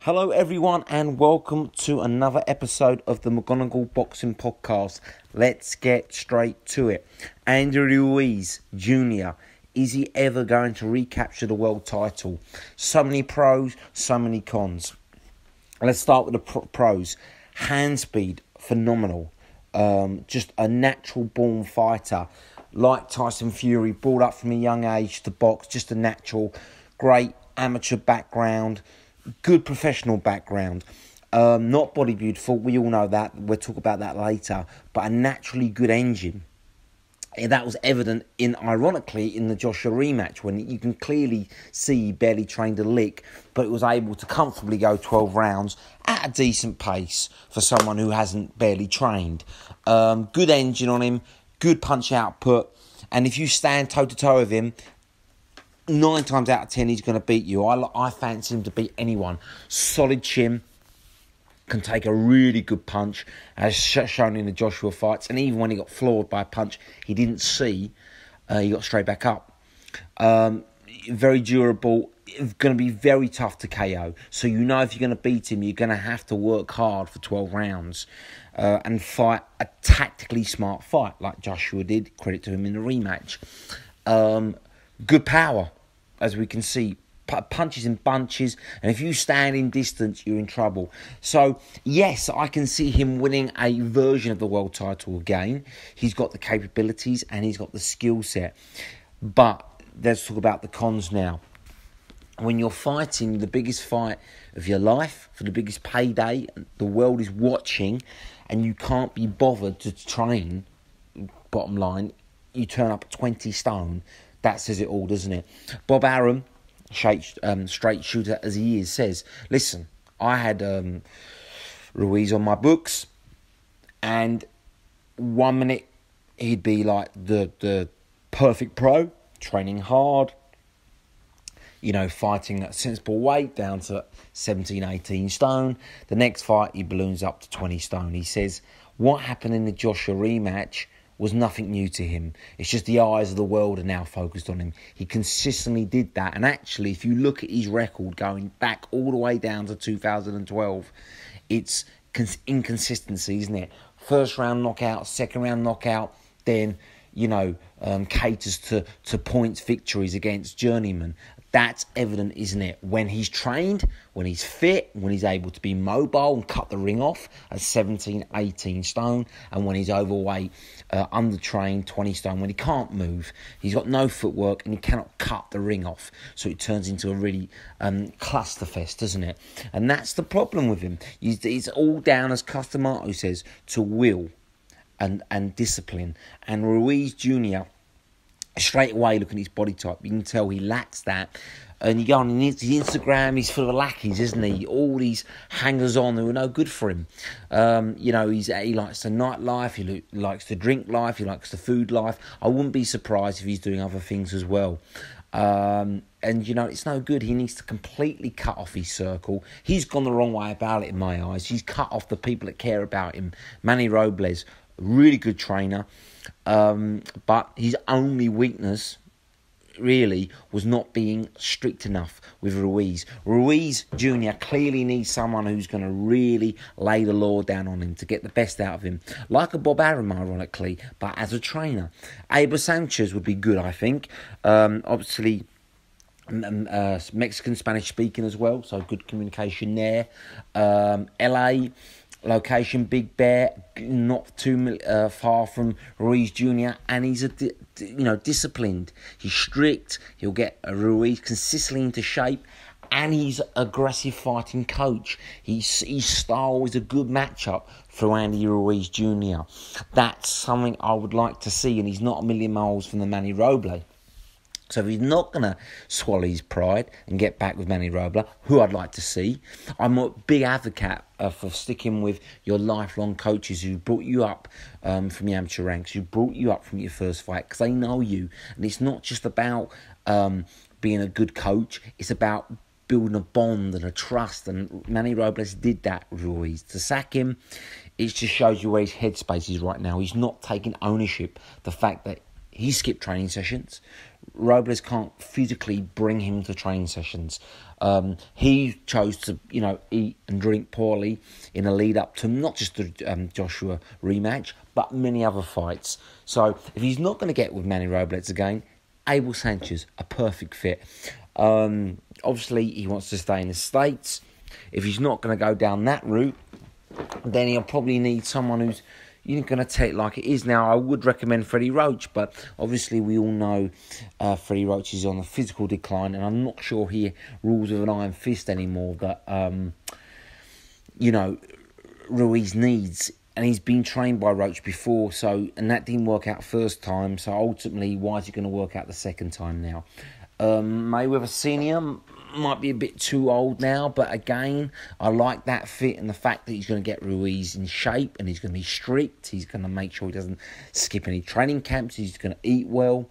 Hello everyone and welcome to another episode of the McGonagall Boxing Podcast. Let's get straight to it. Andy Ruiz Jr. Is he ever going to recapture the world title? So many pros, so many cons. Let's start with the pros. Hand speed, phenomenal. Just a natural born fighter. Like Tyson Fury, brought up from a young age to box. Just a natural, great amateur background. Good professional background, not body beautiful, we all know that, we'll talk about that later, but a naturally good engine. And that was evident ironically in the Joshua rematch, when you can clearly see he barely trained a lick, but was able to comfortably go 12 rounds at a decent pace for someone who hasn't barely trained. Good engine on him, good punch output, and if you stand toe-to-toe with him, 9 times out of 10 he's going to beat you. I fancy him to beat anyone. Solid chin, can take a really good punch, as shown in the Joshua fights. And even when he got floored by a punch he didn't see, he got straight back up. Very durable, going to be very tough to KO. So you know if you're going to beat him, you're going to have to work hard for 12 rounds and fight a tactically smart fight like Joshua did. Credit to him in the rematch. Good power, as we can see, punches in bunches, and if you stand in distance, you're in trouble. So, yes, I can see him winning a version of the world title again. He's got the capabilities and he's got the skill set. But let's talk about the cons now. When you're fighting the biggest fight of your life, for the biggest payday, the world is watching, and you can't be bothered to train, bottom line, you turn up 20 stone. That says it all, doesn't it? Bob Arum, straight shooter as he is, says, listen, I had Ruiz on my books, and 1 minute he'd be like the perfect pro, training hard, fighting at sensible weight down to 17, 18 stone. The next fight, he balloons up to 20 stone. He says, what happened in the Joshua rematch was nothing new to him. It's just the eyes of the world are now focused on him. He consistently did that. And actually, if you look at his record going back all the way down to 2012, it's inconsistency, isn't it? First round knockout, second round knockout, then, caters to points victories against journeymen. That's evident, isn't it? When he's trained, when he's fit, when he's able to be mobile and cut the ring off at 17, 18 stone, and when he's overweight, undertrained, 20 stone, when he can't move, he's got no footwork and he cannot cut the ring off. So it turns into a really clusterfest, doesn't it? And that's the problem with him. It's all down, as Custamato says, to will and discipline. And Ruiz Jr., straight away, looking at his body type, you can tell he lacks that. And you go on his Instagram, he's full of lackeys, isn't he? All these hangers-on who are no good for him. He likes the nightlife, he likes the drink life, he likes the food life. I wouldn't be surprised if he's doing other things as well. It's no good. He needs to completely cut off his circle. He's gone the wrong way about it in my eyes. He's cut off the people that care about him. Manny Robles, really good trainer, but his only weakness really was not being strict enough with Ruiz. Ruiz Jr. clearly needs someone who's going to really lay the law down on him to get the best out of him, like a Bob Arum, ironically, but as a trainer. Abel Sanchez would be good, I think. Obviously, Mexican, Spanish speaking as well, so good communication there. LA location, Big Bear, not too far from Ruiz Jr. And he's disciplined. He's strict. He'll get Ruiz consistently into shape, and he's an aggressive fighting coach. His style is a good matchup for Andy Ruiz Jr. That's something I would like to see, and he's not a million miles from the Manny Robles. So if he's not going to swallow his pride and get back with Manny Robles, who I'd like to see, I'm a big advocate for sticking with your lifelong coaches who brought you up from the amateur ranks, who brought you up from your first fight, because they know you. And it's not just about being a good coach, it's about building a bond and a trust. And Manny Robles did that with Ruiz. To sack him, it just shows you where his headspace is right now. He's not taking ownership. The fact that he skipped training sessions. Robles can't physically bring him to training sessions. He chose to, eat and drink poorly in a lead up to not just the Joshua rematch, but many other fights. So if he's not going to get with Manny Robles again, Abel Sanchez, a perfect fit. Obviously, he wants to stay in the States. If he's not going to go down that route, then he'll probably need someone who's going to take like it is now. I would recommend Freddie Roach, but obviously we all know Freddie Roach is on a physical decline, and I'm not sure he rules with an iron fist anymore that, Ruiz needs. And he's been trained by Roach before, and that didn't work out first time. So ultimately, why is it going to work out the second time now? Mayweather Senior might be a bit too old now, but again, I like that fit and the fact that he's going to get Ruiz in shape and he's going to be strict. He's going to make sure he doesn't skip any training camps. He's going to eat well.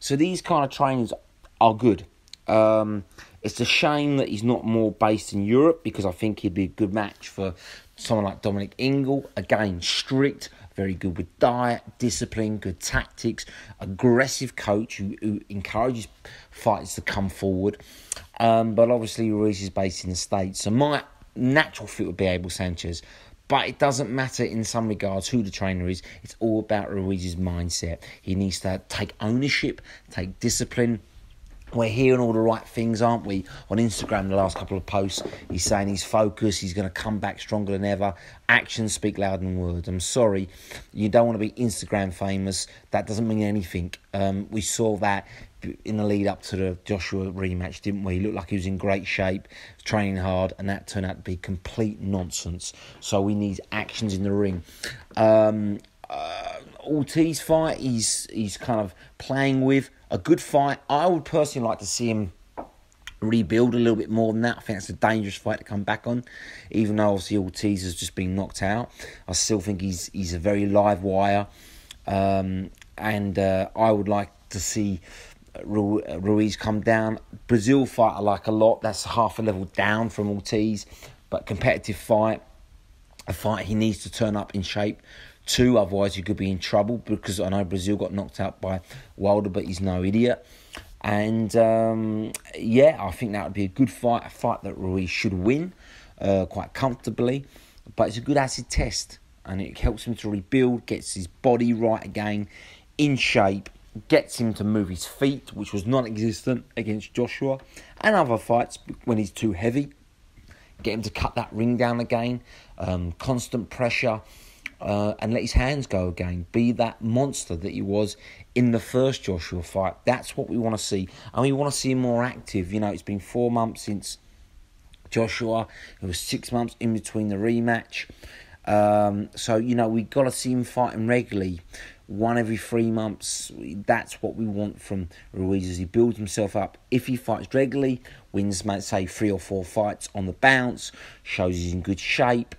So these kind of trainings are good. It's a shame that he's not more based in Europe, because I think he'd be a good match for someone like Dominic Ingle. Again, strict, very good with diet, discipline, good tactics, aggressive coach who encourages fighters to come forward. But obviously Ruiz is based in the States. So my natural fit would be Abel Sanchez. But it doesn't matter in some regards who the trainer is. It's all about Ruiz's mindset. He needs to take ownership, take discipline. We're hearing all the right things, aren't we? On Instagram, the last couple of posts, he's saying he's focused, he's going to come back stronger than ever. Actions speak louder than words. I'm sorry, you don't want to be Instagram famous. That doesn't mean anything. We saw that in the lead up to the Joshua rematch, didn't we? He looked like he was in great shape, training hard, and that turned out to be complete nonsense. So we need actions in the ring. Ortiz fight, he's kind of playing with a good fight. I would personally like to see him rebuild a little bit more than that. I think that's a dangerous fight to come back on, even though obviously Ortiz has just been knocked out. I still think he's a very live wire, and I would like to see Ruiz come down. Brazil fight I like a lot. That's half a level down from Ortiz, but competitive fight, a fight he needs to turn up in shape too, otherwise he could be in trouble, because I know Brazil got knocked out by Wilder, but he's no idiot. And I think that would be a good fight, a fight that Ruiz should win quite comfortably. But it's a good acid test, and it helps him to rebuild, gets his body right again, in shape, gets him to move his feet, which was non-existent against Joshua, and other fights when he's too heavy. Get him to cut that ring down again, constant pressure, and let his hands go again. Be that monster that he was in the first Joshua fight. That's what we want to see. And we want to see him more active. It's been 4 months since Joshua. It was 6 months in between the rematch. So we've got to see him fighting regularly. 1 every 3 months. That's what we want from Ruiz as he builds himself up. If he fights regularly, wins, say, 3 or 4 fights on the bounce, shows he's in good shape,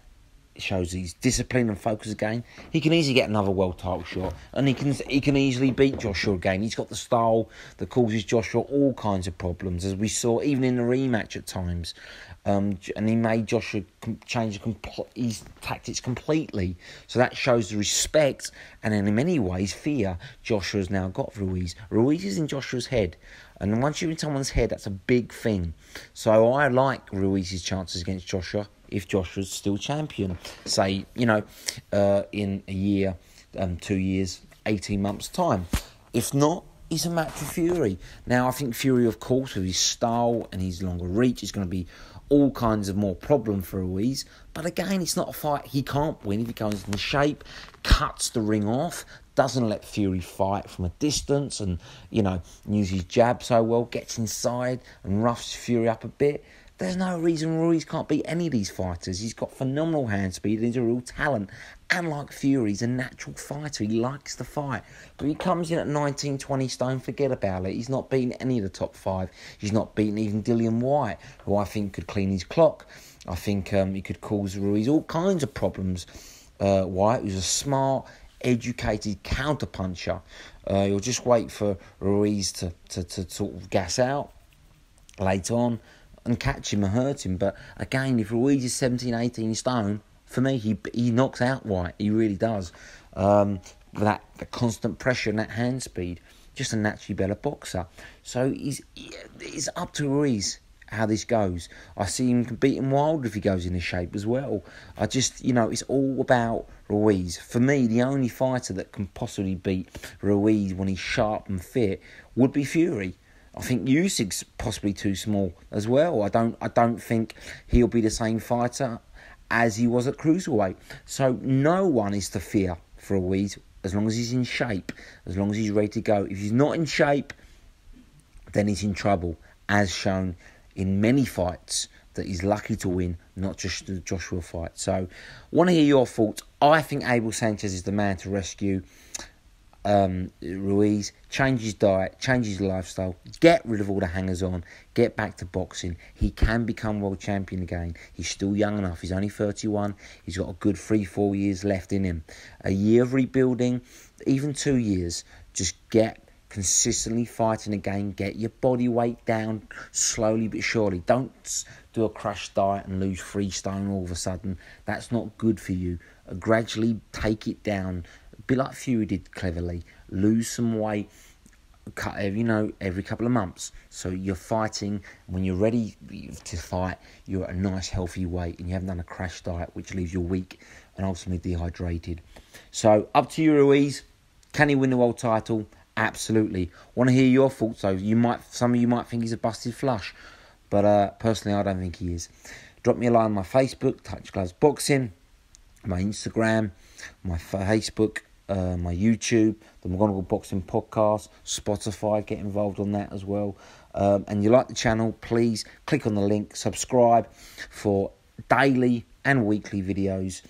shows he's disciplined and focused again, he can easily get another world title shot, and he can easily beat Joshua again. He's got the style that causes Joshua all kinds of problems, as we saw even in the rematch at times. And he made Joshua change his tactics completely. So that shows the respect, and then in many ways fear Joshua's now got for Ruiz. Ruiz is in Joshua's head, and once you're in someone's head, that's a big thing. So I like Ruiz's chances against Joshua if Joshua's still champion, say, in a year, 2 years, 18 months' time. If not, he's a match for Fury. Now, I think Fury, of course, with his style and his longer reach, is going to be all kinds of more problem for Ruiz. But again, it's not a fight he can't win if he goes in shape, cuts the ring off, doesn't let Fury fight from a distance, and, uses his jab so well, gets inside and roughs Fury up a bit. There's no reason Ruiz can't beat any of these fighters. He's got phenomenal hand speed and he's a real talent. And like Fury, he's a natural fighter. He likes to fight. But he comes in at 19, 20 stone, forget about it. He's not beaten any of the top 5. He's not beaten even Dillian Whyte, who I think could clean his clock. I think he could cause Ruiz all kinds of problems. Whyte, who's a smart, educated counter-puncher. You'll just wait for Ruiz to sort of gas out later on and catch him and hurt him. But again, if Ruiz is 17, 18 stone, for me, he knocks out Whyte. He really does. The constant pressure and that hand speed. just a naturally better boxer. So it's up to Ruiz how this goes. I see him beating Wilder if he goes into shape as well. I just, it's all about Ruiz. For me, the only fighter that can possibly beat Ruiz when he's sharp and fit would be Fury. I think Usyk's possibly too small as well. I don't think he'll be the same fighter as he was at cruiserweight. So no one is to fear for Ruiz as long as he's in shape, as long as he's ready to go. If he's not in shape, then he's in trouble, as shown in many fights that he's lucky to win, not just the Joshua fight. So, want to hear your thoughts. I think Abel Sanchez is the man to rescue Ruiz. Change his diet, change his lifestyle, get rid of all the hangers-on, get back to boxing. He can become world champion again. He's still young enough. He's only 31. He's got a good 3-4 years left in him. A year of rebuilding, even 2 years. Just get consistently fighting again, get your body weight down slowly but surely. Don't do a crash diet and lose 3 stone all of a sudden. That's not good for you. Gradually take it down, a bit like Fury did cleverly. Lose some weight, every couple of months. So you're fighting, when you're ready to fight, you're at a nice healthy weight and you haven't done a crash diet which leaves you weak and ultimately dehydrated. So up to you, Ruiz. Can he win the world title? Absolutely. Want to hear your thoughts though. Some of you might think he's a busted flush, but personally I don't think he is. Drop me a line on my Facebook, Touch Gloves Boxing, my Instagram, my Facebook, my YouTube, the McGonigal Boxing Podcast, Spotify. Get involved on that as well. And you like the channel, please click on the link, subscribe for daily and weekly videos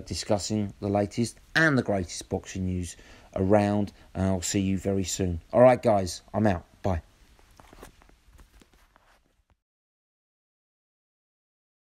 discussing the latest and the greatest boxing news around, and I'll see you very soon. All right, guys, I'm out.